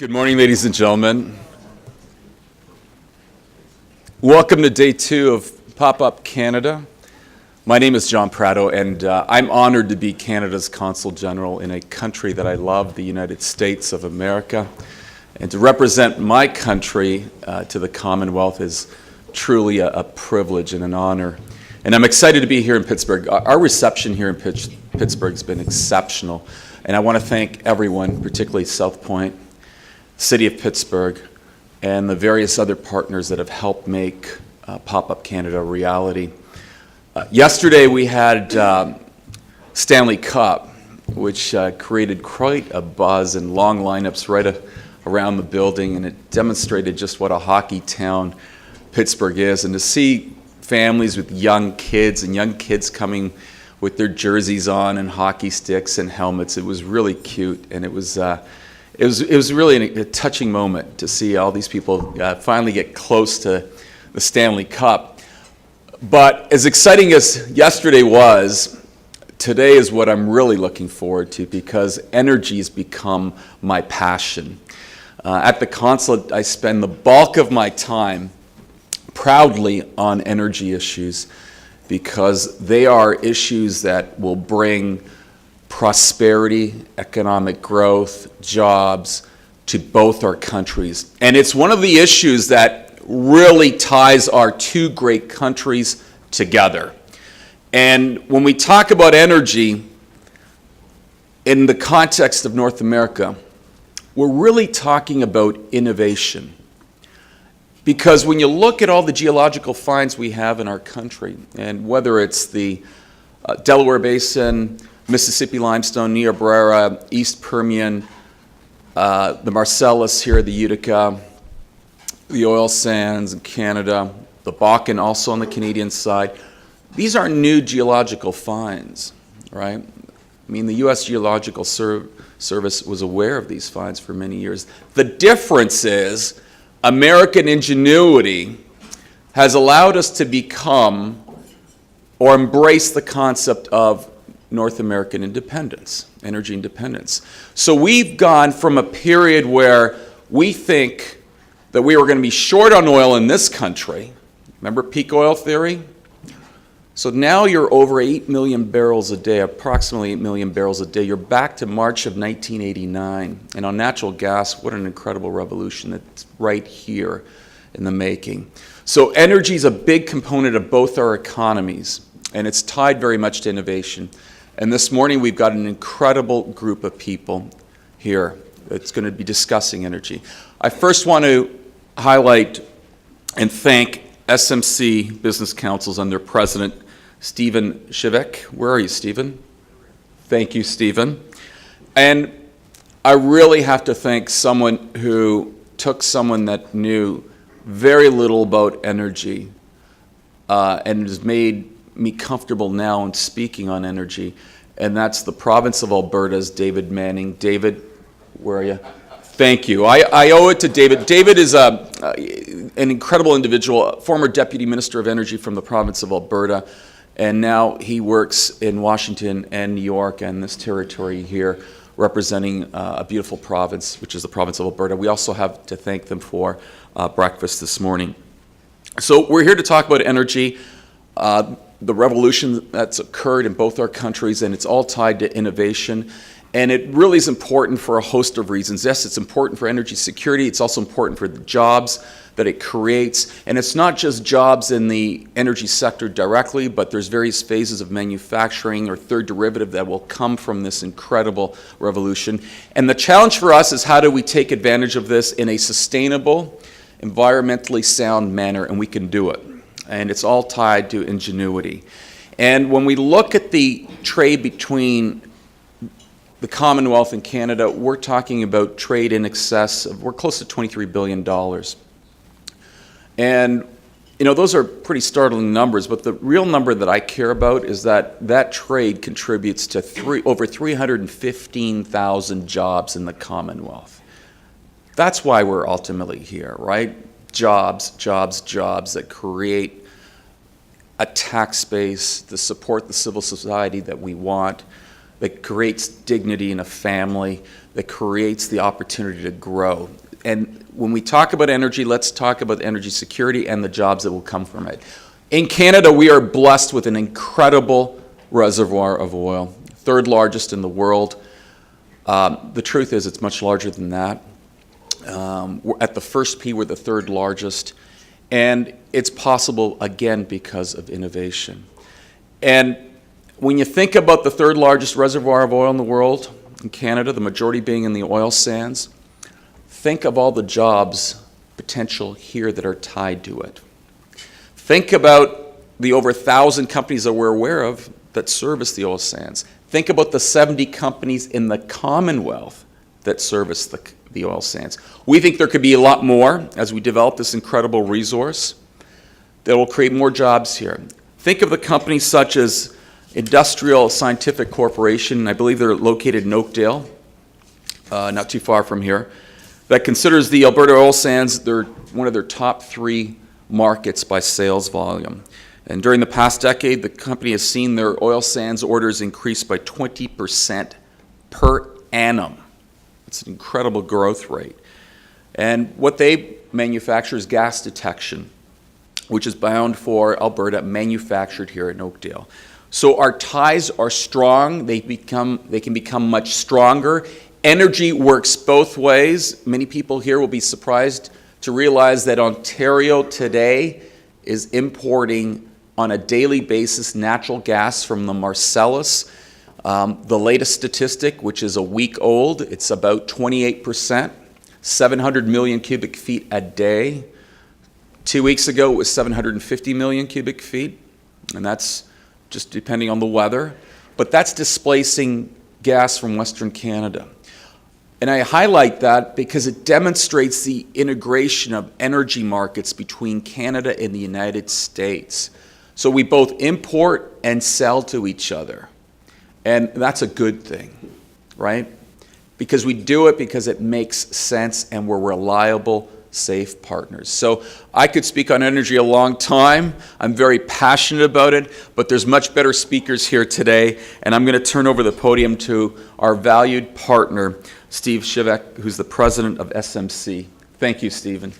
Good morning, ladies and gentlemen. Welcome to day 2 of Pop-Up Canada. My name is John Prato, and I'm honored to be Canada's Consul General in a country that I love, the United States of America. And to represent my country to the Commonwealth is truly a privilege and an honor. And I'm excited to be here in Pittsburgh. Our reception here in Pittsburgh has been exceptional. And I want to thank everyone, particularly Southpointe, City of Pittsburgh, and the various other partners that have helped make Pop-Up Canada a reality. Yesterday we had Stanley Cup, which created quite a buzz and long lineups right around the building, and it demonstrated just what a hockey town Pittsburgh is. And to see families with young kids and young kids coming with their jerseys on and hockey sticks and helmets, it was really cute, and it was really a touching moment to see all these people finally get close to the Stanley Cup. But as exciting as yesterday was, today is what I'm really looking forward to, because energy has become my passion. At the Consulate, I spend the bulk of my time proudly on energy issues, because they are issues that will bring prosperity, economic growth, jobs to both our countries. And it's one of the issues that really ties our two great countries together. And when we talk about energy in the context of North America, we're really talking about innovation. Because when you look at all the geological finds we have in our country, and whether it's the Delaware Basin, Mississippi limestone, Niobrara, East Permian, the Marcellus here, the Utica, the oil sands in Canada, the Bakken also on the Canadian side. These are new geological finds, right? I mean, the U.S. Geological Service was aware of these finds for many years. The difference is American ingenuity has allowed us to become or embrace the concept of North American independence, energy independence. So we've gone from a period where we think that we were going to be short on oil in this country. Remember peak oil theory? So now you're over 8 million barrels a day, approximately 8 million barrels a day. You're back to March of 1989. And on natural gas, what an incredible revolution that's right here in the making. So energy is a big component of both our economies, and it's tied very much to innovation. And this morning we've got an incredible group of people here that's going to be discussing energy. I first want to highlight and thank SMC Business Councils and their president, Stephen Shivek. Where are you, Stephen? Thank you, Stephen. And I really have to thank someone who took someone that knew very little about energy and has made me comfortable now in speaking on energy, and that's the province of Alberta's David Manning. David, where are you? Thank you. I owe it to David. David is an incredible individual, former Deputy Minister of Energy from the province of Alberta, and now he works in Washington and New York and this territory here, representing a beautiful province, which is the province of Alberta. We also have to thank them for breakfast this morning. So we're here to talk about energy, the revolution that's occurred in both our countries, and it's all tied to innovation. And it really is important for a host of reasons. Yes, it's important for energy security. It's also important for the jobs that it creates. And it's not just jobs in the energy sector directly, but there's various phases of manufacturing or third derivative that will come from this incredible revolution. And the challenge for us is, how do we take advantage of this in a sustainable, environmentally sound manner? And we can do it. And it's all tied to ingenuity. And when we look at the trade between the Commonwealth and Canada, we're talking about trade in excess of, we're close to $23 billion. And, you know, those are pretty startling numbers, but the real number that I care about is that that trade contributes to over 315,000 jobs in the Commonwealth. That's why we're ultimately here, right? Jobs, jobs, jobs that create a tax base to support the civil society that we want, that creates dignity in a family, that creates the opportunity to grow. And when we talk about energy, let's talk about energy security and the jobs that will come from it. In Canada, we are blessed with an incredible reservoir of oil, third largest in the world. The truth is it's much larger than that. We're at the first P, we're the third largest. And it's possible, again, because of innovation. And when you think about the third largest reservoir of oil in the world, in Canada, the majority being in the oil sands, think of all the jobs potential here that are tied to it. Think about the over 1,000 companies that we're aware of that service the oil sands. Think about the 70 companies in the Commonwealth that service the oil sands. We think there could be a lot more as we develop this incredible resource that will create more jobs here. Think of the companies such as Industrial Scientific Corporation, I believe they're located in Oakdale, not too far from here, that considers the Alberta oil sands one of their top 3 markets by sales volume. And during the past decade, the company has seen their oil sands orders increase by 20% per annum. It's an incredible growth rate. And what they manufacture is gas detection, which is bound for Alberta, manufactured here in Oakdale. So our ties are strong. They can become much stronger. Energy works both ways. Many people here will be surprised to realize that Ontario today is importing on a daily basis natural gas from the Marcellus. The latest statistic, which is a week old, it's about 28%, 700 million cubic feet a day. 2 weeks ago, it was 750 million cubic feet, and that's just depending on the weather. But that's displacing gas from Western Canada. And I highlight that because it demonstrates the integration of energy markets between Canada and the United States. So we both import and sell to each other. And that's a good thing, right? Because we do it because it makes sense and we're reliable, safe partners. So I could speak on energy a long time. I'm very passionate about it, but there's much better speakers here today, and I'm going to turn over the podium to our valued partner, Steve Shivek, who's the president of SMC. Thank you, Stephen.